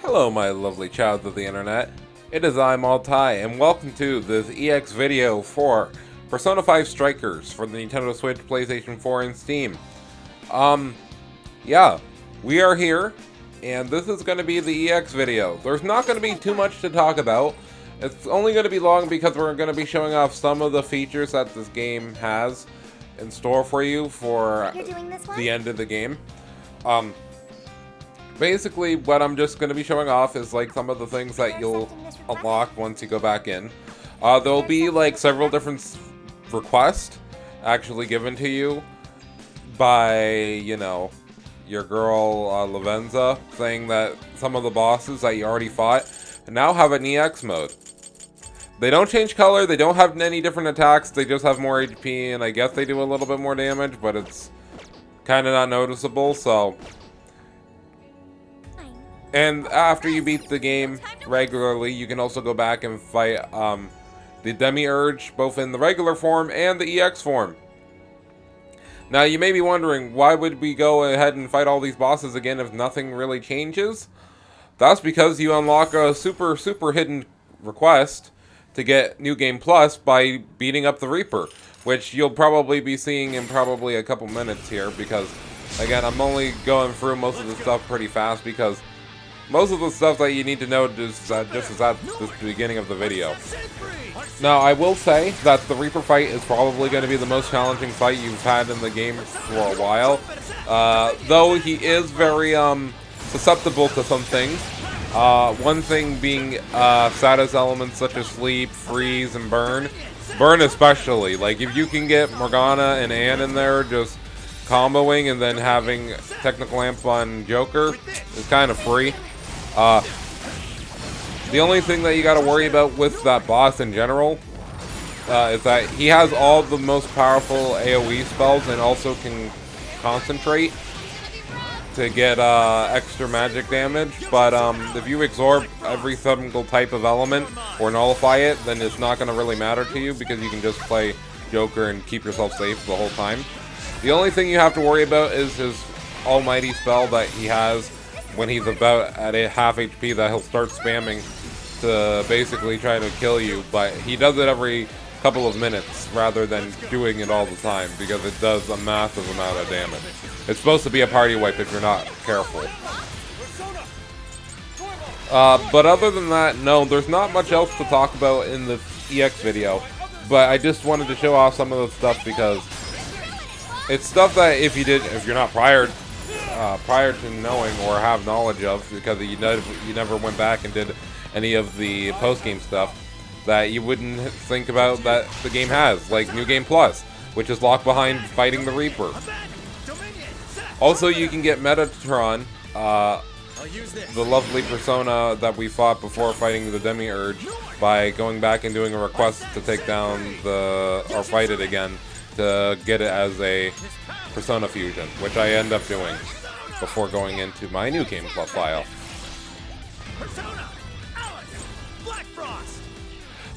Hello my lovely childs of the internet, it is I, Multi, and welcome to this EX video for Persona 5 Strikers for the Nintendo Switch, PlayStation 4, and Steam. Yeah, we are here, and this is going to be the EX video. There's not going to be too much to talk about. It's only going to be long because we're going to be showing off some of the features that this game has in store for you for the end of the game. Basically, what I'm just going to be showing off is like some of the things that you'll unlock once you go back in. There'll be like several different requests actually given to you by, you know, your girl Lavenza, saying that some of the bosses that you already fought now have an EX mode. They don't change color, they don't have any different attacks, they just have more HP, and I guess they do a little bit more damage, but it's kind of not noticeable, so... And after you beat the game regularly, you can also go back and fight the Demiurge, both in the regular form and the EX form. Now, you may be wondering, why would we go ahead and fight all these bosses again if nothing really changes? That's because you unlock a super hidden request to get New Game Plus by beating up the Reaper, which you'll probably be seeing in probably a couple minutes here, because, again, I'm only going through most of the stuff pretty fast because most of the stuff that you need to know just is at the beginning of the video. Now, I will say that the Reaper fight is probably going to be the most challenging fight you've had in the game for a while. Though he is very susceptible to some things. One thing being status elements such as sleep, freeze, and burn. Burn especially. Like, if you can get Morgana and Anne in there just comboing and then having Technical Amp on Joker is kind of free. The only thing that you gotta worry about with that boss in general is that he has all the most powerful AoE spells and also can concentrate to get extra magic damage, but if you absorb every single type of element or nullify it, then it's not going to really matter to you because you can just play Joker and keep yourself safe the whole time. The only thing you have to worry about is his almighty spell that he has when he's about at a half HP that he'll start spamming to basically try to kill you, but he does it every couple of minutes rather than doing it all the time because it does a massive amount of damage. It's supposed to be a party wipe if you're not careful. But other than that, no, there's not much else to talk about in the EX video, but I just wanted to show off some of the stuff because it's stuff that if you're not prior to knowing or have knowledge of, because you never went back and did any of the post-game stuff, that you wouldn't think about that the game has, like New Game Plus, which is locked behind fighting the Reaper. Also, you can get Metatron, the lovely persona that we fought before fighting the Demiurge, by going back and doing a request to take down or fight it again, to get it as a persona fusion, which I end up doing before going into my New Game Plus file.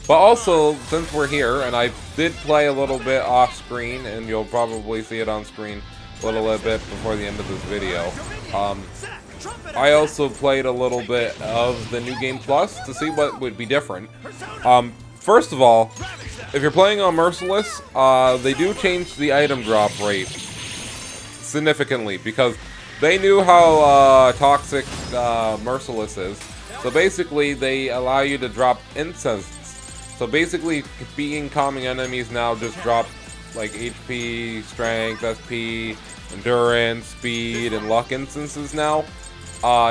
But also, since we're here, and I did play a little bit off screen, and you'll probably see it on screen a little bit before the end of this video, I also played a little bit of the New Game Plus to see what would be different. First of all, if you're playing on Merciless, they do change the item drop rate significantly because they knew how toxic Merciless is. So basically, they allow you to drop incense. So basically, being calming enemies now just drop like HP, strength, SP, endurance, speed, and luck instances now.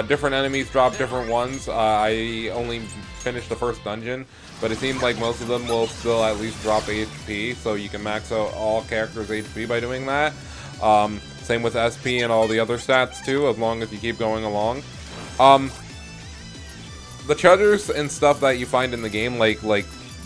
Different enemies drop different ones. I only finished the first dungeon, but it seems like most of them will still at least drop HP, so you can max out all characters' HP by doing that. Same with SP and all the other stats too, as long as you keep going along. The treasures and stuff that you find in the game, like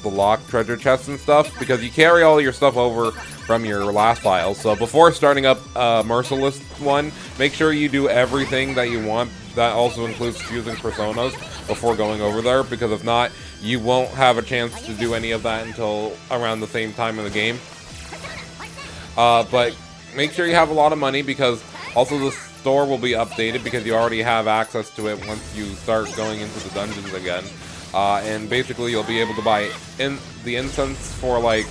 the locked treasure chests and stuff, because you carry all your stuff over from your last file. So before starting up Merciless one, make sure you do everything that you want. That also includes fusing personas before going over there, because if not, you won't have a chance to do any of that until around the same time in the game. But make sure you have a lot of money, because also store will be updated because you already have access to it once you start going into the dungeons again. And basically you'll be able to buy the incense for like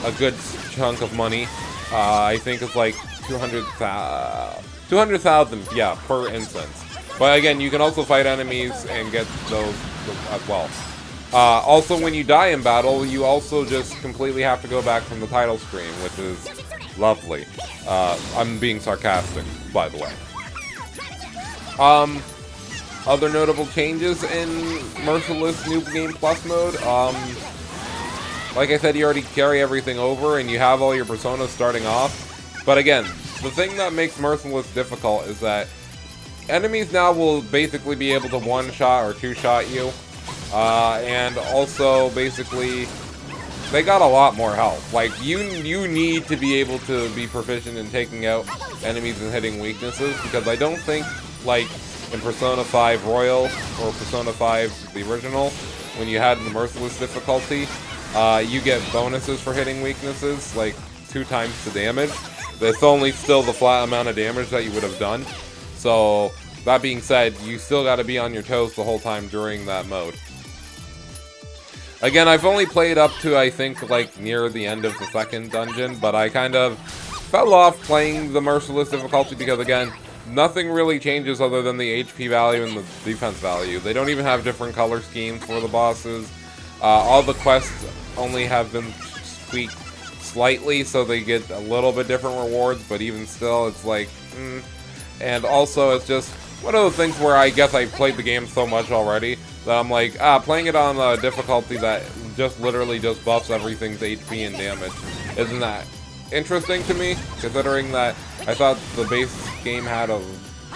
a good chunk of money. I think it's like 200,000, yeah, per incense. But again, you can also fight enemies and get those as well. Also, when you die in battle, you also just completely have to go back from the title screen, which is lovely. I'm being sarcastic, by the way. Other notable changes in Merciless New Game Plus mode. Like I said, you already carry everything over, and you have all your personas starting off. But again, the thing that makes Merciless difficult is that enemies now will basically be able to one-shot or two-shot you. And also, basically, they got a lot more health. Like, you need to be able to be proficient in taking out enemies and hitting weaknesses, because I don't think, like, in Persona 5 Royal or Persona 5 the original, when you had the Merciless difficulty, you get bonuses for hitting weaknesses, like 2 times the damage. That's only still the flat amount of damage that you would have done. So, that being said, you still got to be on your toes the whole time during that mode. Again, I've only played up to, I think, like, near the end of the second dungeon, but I kind of fell off playing the Merciless difficulty because, again, nothing really changes other than the HP value and the defense value. They don't even have different color schemes for the bosses. All the quests only have been tweaked slightly, so they get a little bit different rewards, but even still, it's like, And also, it's just one of those things where I guess I played the game so much already that I'm like, playing it on a difficulty that just literally just buffs everything's HP and damage. Isn't that interesting to me, considering that I thought the base game had a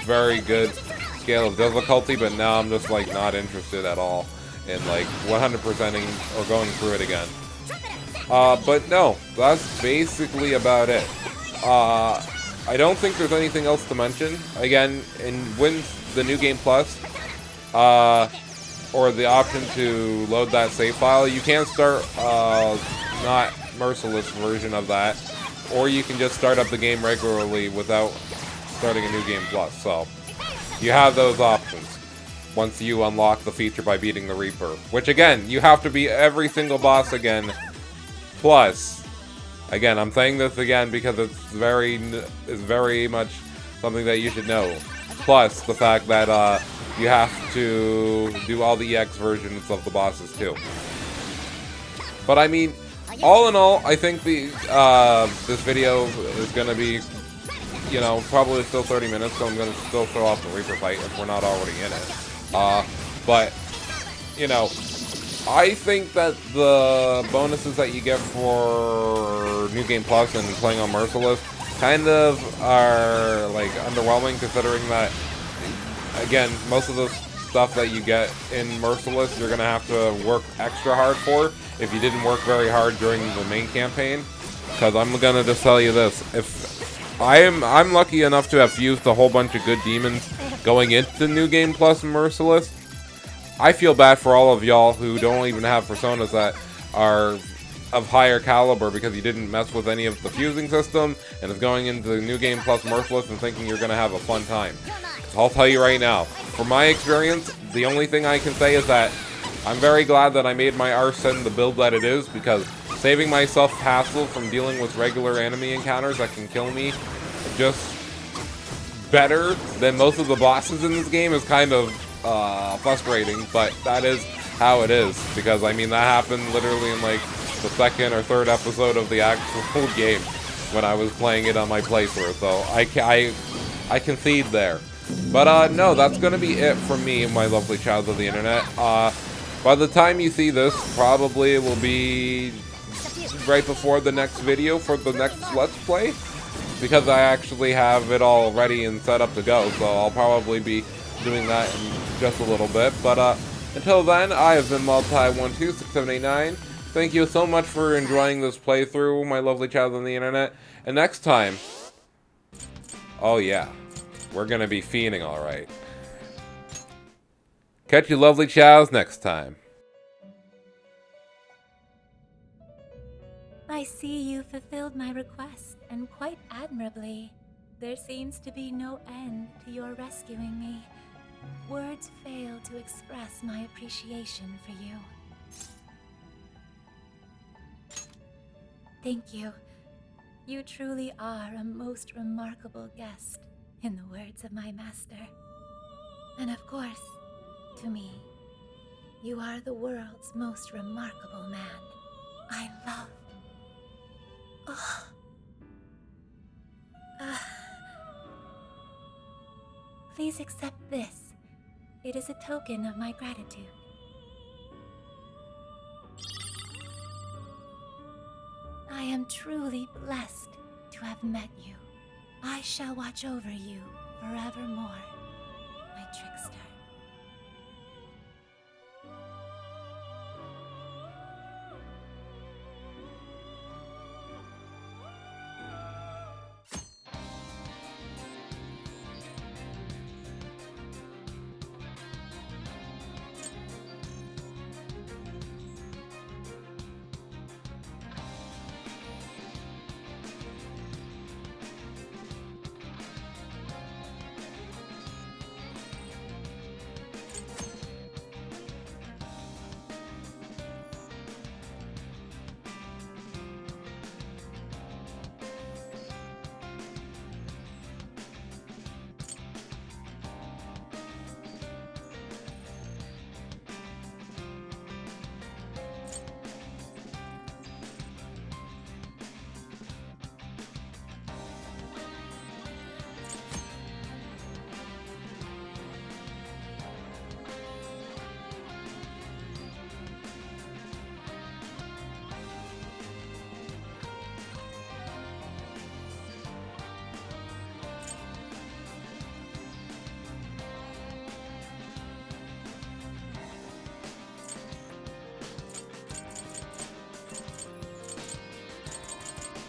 very good scale of difficulty, but now I'm just like not interested at all in like 100%ing or going through it again. But no, that's basically about it. I don't think there's anything else to mention. Again, when the New Game Plus, or the option to load that save file, you can start not Merciless version of that, or you can just start up the game regularly without starting a New Game Plus. So you have those options once you unlock the feature by beating the Reaper, which again, you have to beat every single boss again. Plus, again, I'm saying this again because it's very much something that you should know. Plus the fact that you have to do all the EX versions of the bosses too. But I mean, all in all, I think the this video is gonna be, you know, probably still 30 minutes, so I'm gonna still throw off the Reaper fight if we're not already in it. But you know, I think that the bonuses that you get for New Game Plus and playing on Merciless kind of are like underwhelming, considering that, again, most of the stuff that you get in Merciless you're gonna have to work extra hard for if you didn't work very hard during the main campaign. Because I'm gonna just tell you this: if I'm lucky enough to have fused a whole bunch of good demons going into New Game Plus and Merciless, I feel bad for all of y'all who don't even have personas that are of higher caliber because you didn't mess with any of the fusing system and is going into the New Game Plus Merciless and thinking you're gonna have a fun time. I'll tell you right now, from my experience, the only thing I can say is that I'm very glad that I made my Arsene the build that it is, because saving myself hassle from dealing with regular enemy encounters that can kill me just better than most of the bosses in this game is kind of frustrating, but that is how it is, because I mean that happened literally in like the second or third episode of the actual game when I was playing it on my playthrough, so I concede there. But no, that's gonna be it from me, my lovely child of the internet. By the time you see this, probably it will be right before the next video for the next Let's Play, because I actually have it all ready and set up to go, so I'll probably be doing that in just a little bit. But until then, I have been Multi126789. Thank you so much for enjoying this playthrough, my lovely child on the internet. And next time, oh yeah, we're gonna be fiending alright. Catch you lovely chows next time. I see you fulfilled my request, and quite admirably. There seems to be no end to your rescuing me. Words fail to express my appreciation for you. Thank you. You truly are a most remarkable guest, in the words of my master. And of course, to me, you are the world's most remarkable man. I love... Please accept this. It is a token of my gratitude. I am truly blessed to have met you. I shall watch over you forevermore, my trickster.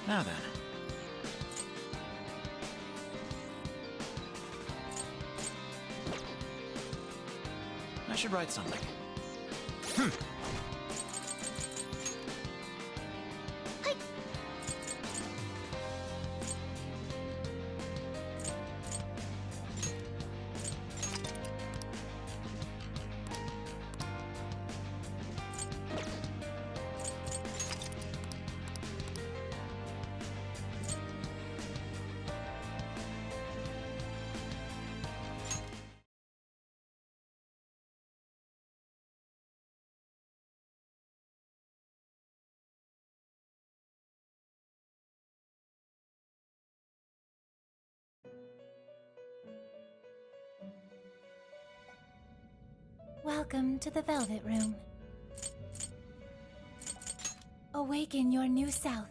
Now then. I should write something. Welcome to the Velvet Room. Awaken your new self